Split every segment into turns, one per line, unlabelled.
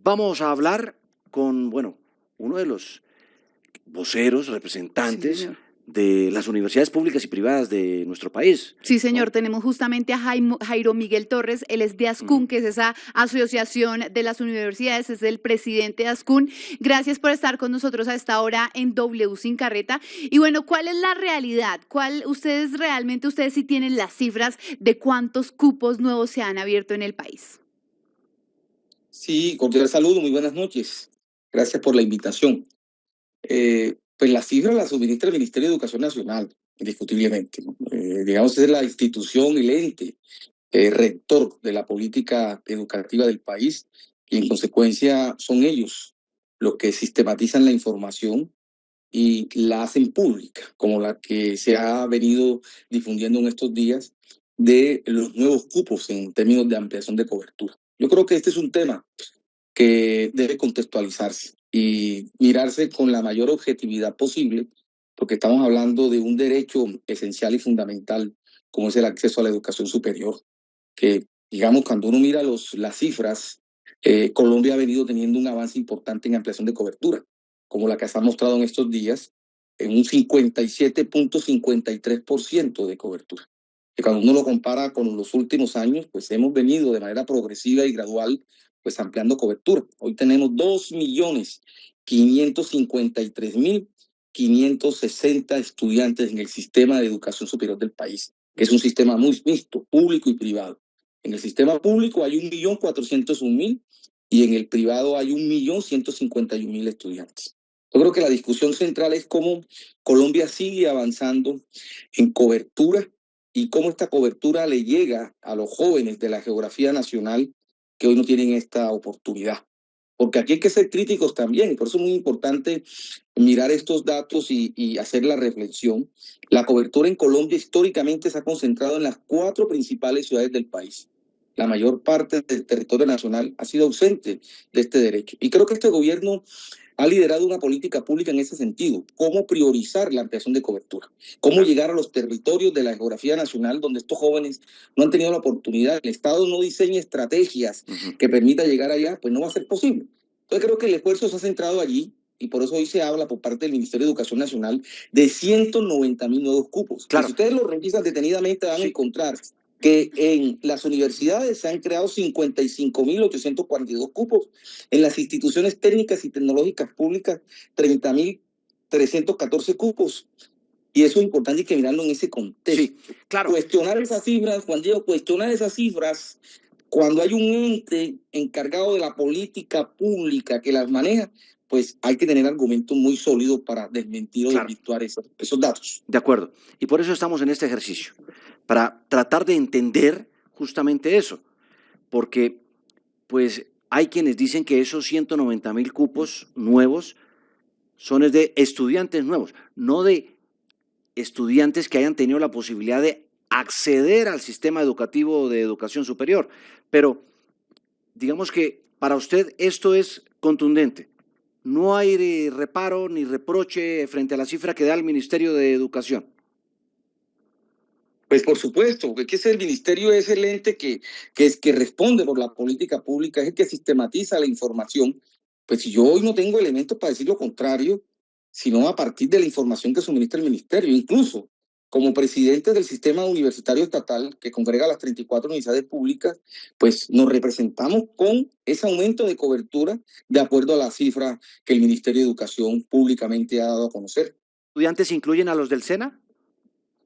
Vamos a hablar con, uno de los voceros,
Sí,
representantes
señor.
de las universidades públicas y privadas de nuestro país,
Sí, señor.
¿no?
Tenemos justamente a Jairo Miguel Torres. Él es de
Ujú.
ASCUN, que es esa asociación de las universidades, es el presidente de ASCUN. Gracias por estar con nosotros a esta hora en W Sin Carreta. Y bueno, ¿cuál es la realidad? Ustedes sí tienen las cifras de cuántos cupos nuevos se han abierto en el país?
Sí, cordial saludo, muy buenas noches. Gracias por la invitación. Pues la cifra la suministra el Ministerio de Educación Nacional, indiscutiblemente, ¿no? Digamos, es la institución y el ente rector de la política educativa del país y en consecuencia son ellos los que sistematizan la información y la hacen pública, como la que se ha venido difundiendo en estos días de los nuevos cupos en términos de ampliación de cobertura. Yo creo que este es un tema que debe contextualizarse y mirarse con la mayor objetividad posible, porque estamos hablando de un derecho esencial y fundamental, como es el acceso a la educación superior, que, digamos, cuando uno mira las cifras, Colombia ha venido teniendo un avance importante en ampliación de cobertura, como la que se ha mostrado en estos días, en un 57.53% de cobertura. Que cuando uno lo compara con los últimos años, pues hemos venido de manera progresiva y gradual pues ampliando cobertura. Hoy tenemos 2.553.560 estudiantes en el sistema de educación superior del país, que es un sistema muy mixto, público y privado. En el sistema público hay 1.401.000 y en el privado hay 1.151.000 estudiantes. Yo creo que la discusión central es cómo Colombia sigue avanzando en cobertura y cómo esta cobertura le llega a los jóvenes de la geografía nacional que hoy no tienen esta oportunidad. Porque aquí hay que ser críticos también, y por eso es muy importante mirar estos datos y hacer la reflexión. La cobertura en Colombia históricamente se ha concentrado en las 4 principales ciudades del país. La mayor parte del territorio nacional ha sido ausente de este derecho. Y creo que este gobierno ha liderado una política pública en ese sentido, cómo priorizar la ampliación de cobertura, cómo llegar a los territorios de la geografía nacional donde estos jóvenes no han tenido la oportunidad. El Estado no diseña estrategias que permita llegar allá, pues no va a ser posible. Entonces creo que el esfuerzo se ha centrado allí y por eso hoy se habla por parte del Ministerio de Educación Nacional de 190.000 nuevos cupos.
Claro.
Y si ustedes lo revisan detenidamente van a encontrar que en las universidades se han creado 55.842 cupos, en las instituciones técnicas y tecnológicas públicas 30.314 cupos. Y eso es importante, hay que mirarlo en ese contexto.
Sí, claro.
Cuestionar esas cifras, Juan Diego, cuestionar esas cifras cuando hay un ente encargado de la política pública que las maneja, pues hay que tener argumentos muy sólidos para desmentir o desvirtuar esos datos.
De acuerdo. Y por eso estamos en este ejercicio, para tratar de entender justamente eso, porque pues hay quienes dicen que esos 190.000 cupos nuevos son de estudiantes nuevos, no de estudiantes que hayan tenido la posibilidad de acceder al sistema educativo de educación superior. Pero digamos que para usted esto es contundente. No hay reparo ni reproche frente a la cifra que da el Ministerio de Educación.
Pues por supuesto, porque el ministerio es el ente que responde por la política pública, es el que sistematiza la información. Pues si yo hoy no tengo elementos para decir lo contrario, sino a partir de la información que suministra el ministerio, incluso como presidente del sistema universitario estatal que congrega las 34 universidades públicas, pues nos representamos con ese aumento de cobertura de acuerdo a la cifra que el Ministerio de Educación públicamente ha dado a conocer.
¿Estudiantes incluyen a los del SENA?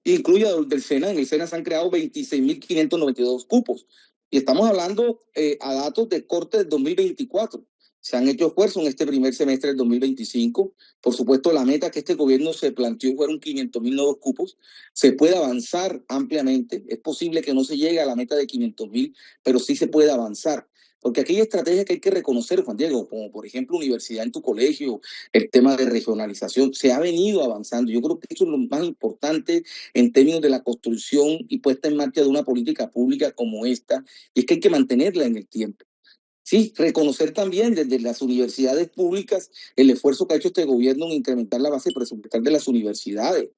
Incluye a los del SENA. En el SENA se han creado 26.592 cupos. Y estamos hablando a datos de corte del 2024. Se han hecho esfuerzos en este primer semestre del 2025. Por supuesto, la meta que este gobierno se planteó fueron 500.000 nuevos cupos. Se puede avanzar ampliamente. Es posible que no se llegue a la meta de 500.000, pero sí se puede avanzar. Porque aquí hay estrategias que hay que reconocer, Juan Diego, como por ejemplo universidad en tu colegio, el tema de regionalización. Se ha venido avanzando. Yo creo que eso es lo más importante en términos de la construcción y puesta en marcha de una política pública como esta, y es que hay que mantenerla en el tiempo. Sí, reconocer también desde las universidades públicas el esfuerzo que ha hecho este gobierno en incrementar la base presupuestal de las universidades.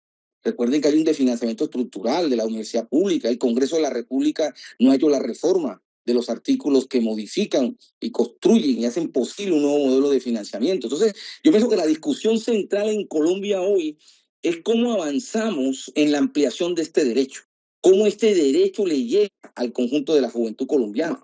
Recuerden que hay un desfinanciamiento estructural de la universidad pública, el Congreso de la República no ha hecho la reforma de los artículos que modifican y construyen y hacen posible un nuevo modelo de financiamiento. Entonces, yo pienso que la discusión central en Colombia hoy es cómo avanzamos en la ampliación de este derecho, cómo este derecho le llega al conjunto de la juventud colombiana,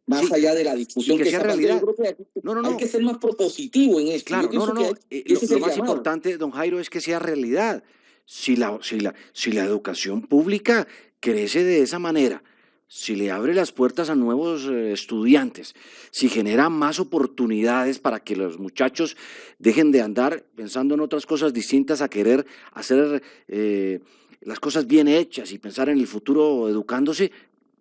más
sí,
allá de la discusión
que sea realidad.
Yo creo que
No.
hay que ser más propositivo en esto.
Claro,
Yo
no.
que
Lo,
ese es
lo
el
más
llamado.
importante, don Jairo, es que sea realidad. Si la educación pública crece de esa manera, si le abre las puertas a nuevos estudiantes, si genera más oportunidades para que los muchachos dejen de andar pensando en otras cosas distintas a querer hacer las cosas bien hechas y pensar en el futuro educándose,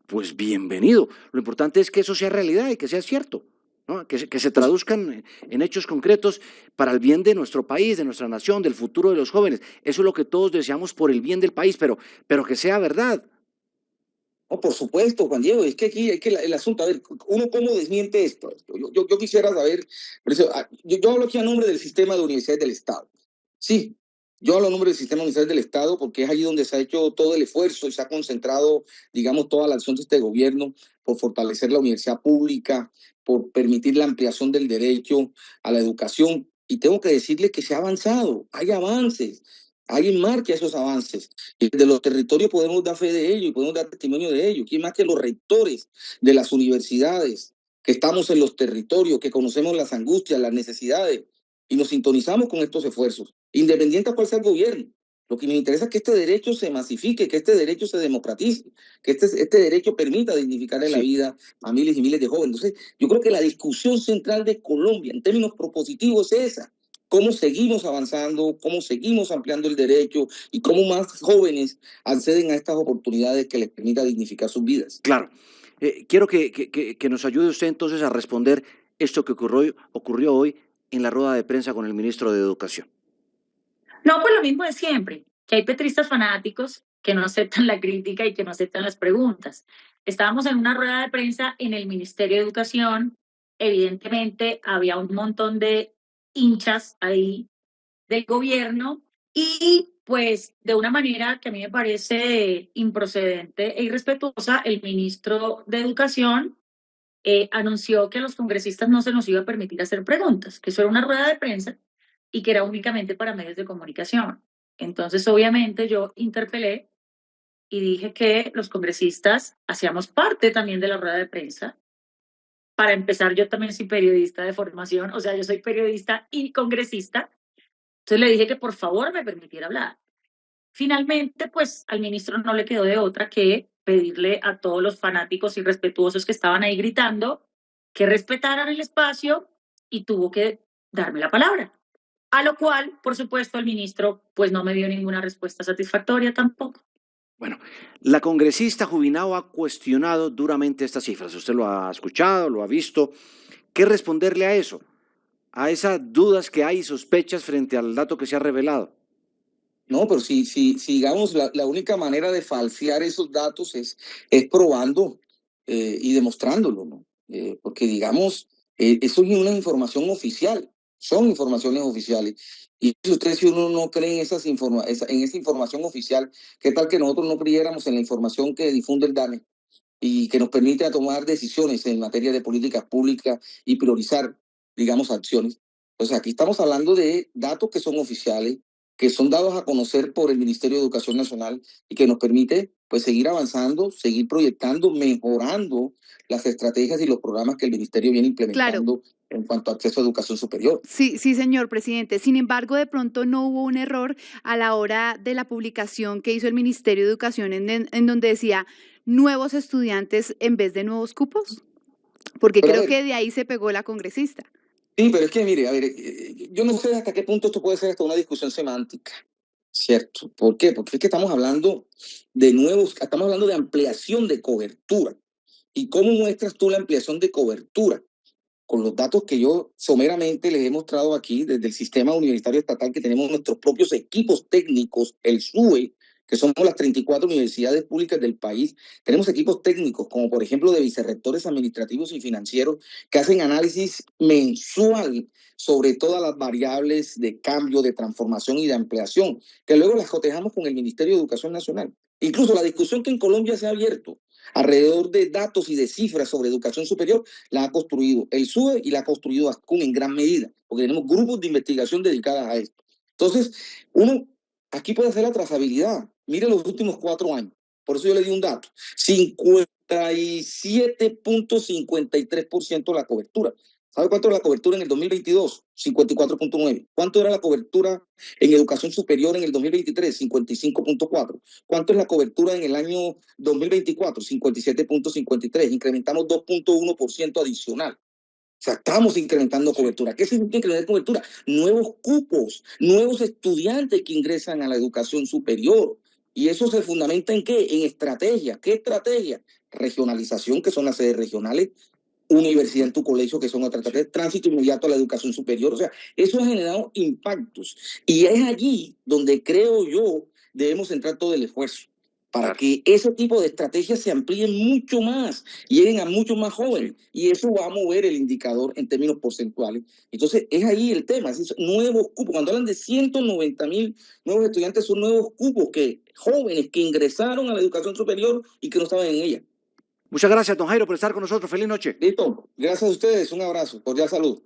pues bienvenido. Lo importante es que eso sea realidad y que sea cierto, ¿no? Que se traduzcan en hechos concretos para el bien de nuestro país, de nuestra nación, del futuro de los jóvenes. Eso es lo que todos deseamos por el bien del país, pero que sea verdad.
Oh, por supuesto, Juan Diego, es que aquí es que el asunto, a ver, uno cómo desmiente esto. Yo quisiera saber, por eso, yo hablo aquí a nombre del sistema de universidades del Estado. Sí, yo hablo a nombre del sistema de universidades del Estado porque es allí donde se ha hecho todo el esfuerzo y se ha concentrado, digamos, toda la acción de este gobierno por fortalecer la universidad pública, por permitir la ampliación del derecho a la educación. Y tengo que decirles que se ha avanzado, hay avances. Hay en marcha esos avances. Y desde los territorios podemos dar fe de ello y podemos dar testimonio de ello. ¿Quién más que los rectores de las universidades, que estamos en los territorios, que conocemos las angustias, las necesidades y nos sintonizamos con estos esfuerzos, independiente a cuál sea el gobierno? Lo que me interesa es que este derecho se masifique, que este derecho se democratice, que este derecho permita dignificarle la
Sí.
vida a miles y miles de jóvenes. Entonces, yo creo que la discusión central de Colombia, en términos propositivos, es esa. Cómo seguimos avanzando, cómo seguimos ampliando el derecho y cómo más jóvenes acceden a estas oportunidades que les permita dignificar sus vidas.
Claro. Quiero que nos ayude usted entonces a responder esto que ocurrió hoy en la rueda de prensa con el ministro de Educación.
No, pues lo mismo de siempre, que hay petristas fanáticos que no aceptan la crítica y que no aceptan las preguntas. Estábamos en una rueda de prensa en el Ministerio de Educación, evidentemente había un montón de hinchas ahí del gobierno y pues de una manera que a mí me parece improcedente e irrespetuosa, el ministro de Educación anunció que a los congresistas no se nos iba a permitir hacer preguntas, que eso era una rueda de prensa y que era únicamente para medios de comunicación. Entonces, obviamente, yo interpelé y dije que los congresistas hacíamos parte también de la rueda de prensa. Para empezar, yo también soy periodista de formación, o sea, yo soy periodista y congresista. Entonces le dije que por favor me permitiera hablar. Finalmente, pues al ministro no le quedó de otra que pedirle a todos los fanáticos irrespetuosos que estaban ahí gritando que respetaran el espacio y tuvo que darme la palabra. A lo cual, por supuesto, el ministro pues no me dio ninguna respuesta satisfactoria tampoco.
Bueno, la congresista Jubinao ha cuestionado duramente estas cifras. Usted lo ha escuchado, lo ha visto. ¿Qué responderle a eso? A esas dudas que hay y sospechas frente al dato que se ha revelado.
No, pero si digamos, la única manera de falsear esos datos es probando y demostrándolo, ¿no? Porque, digamos, eso es una información oficial, son informaciones oficiales. Y si uno no cree en en esa información oficial, ¿qué tal que nosotros no creyéramos en la información que difunde el DANE y que nos permite tomar decisiones en materia de políticas públicas y priorizar, digamos, acciones? Pues aquí estamos hablando de datos que son oficiales, que son dados a conocer por el Ministerio de Educación Nacional y que nos permite pues seguir avanzando, seguir proyectando, mejorando las estrategias y los programas que el Ministerio viene implementando en cuanto a acceso a educación superior.
Sí, sí, señor presidente. Sin embargo, de pronto no hubo un error a la hora de la publicación que hizo el Ministerio de Educación en donde decía nuevos estudiantes en vez de nuevos cupos, porque
Pero,
creo que de ahí se pegó la congresista.
Sí, pero es que, mire, a ver, yo no sé hasta qué punto esto puede ser hasta una discusión semántica, ¿cierto? ¿Por qué? Porque es que estamos hablando estamos hablando de ampliación de cobertura. ¿Y cómo muestras tú la ampliación de cobertura? Con los datos que yo someramente les he mostrado aquí desde el sistema universitario estatal, que tenemos nuestros propios equipos técnicos, el SUE, que somos las 34 universidades públicas del país. Tenemos equipos técnicos, como por ejemplo de vicerrectores administrativos y financieros, que hacen análisis mensual sobre todas las variables de cambio, de transformación y de ampliación, que luego las cotejamos con el Ministerio de Educación Nacional. Incluso la discusión que en Colombia se ha abierto alrededor de datos y de cifras sobre educación superior, la ha construido el SUE y la ha construido ASCUN en gran medida, porque tenemos grupos de investigación dedicadas a esto. Entonces, uno aquí puede hacer la trazabilidad. Mire los últimos 4 años. Por eso yo le di un dato. 57.53% la cobertura. ¿Sabe cuánto era la cobertura en el 2022? 54.9. ¿Cuánto era la cobertura en educación superior en el 2023? 55.4. ¿Cuánto es la cobertura en el año 2024? 57.53. Incrementamos 2.1% adicional. O sea, estamos incrementando cobertura. ¿Qué significa incrementar cobertura? Nuevos cupos, nuevos estudiantes que ingresan a la educación superior. ¿Y eso se fundamenta en qué? En estrategia. ¿Qué estrategia? Regionalización, que son las sedes regionales, universidad en tu colegio, que son otras estrategias, tránsito inmediato a la educación superior. O sea, eso ha generado impactos. Y es allí donde creo yo debemos centrar todo el esfuerzo para que ese tipo de estrategias se amplíen mucho más, lleguen a muchos más jóvenes. Y eso va a mover el indicador en términos porcentuales. Entonces, es ahí el tema, es nuevos cupos. Cuando hablan de 190.000 nuevos estudiantes, son nuevos cupos, jóvenes que ingresaron a la educación superior y que no estaban en ella.
Muchas gracias, don Jairo, por estar con nosotros. Feliz noche.
Listo. Gracias a ustedes. Un abrazo. Cordial salud.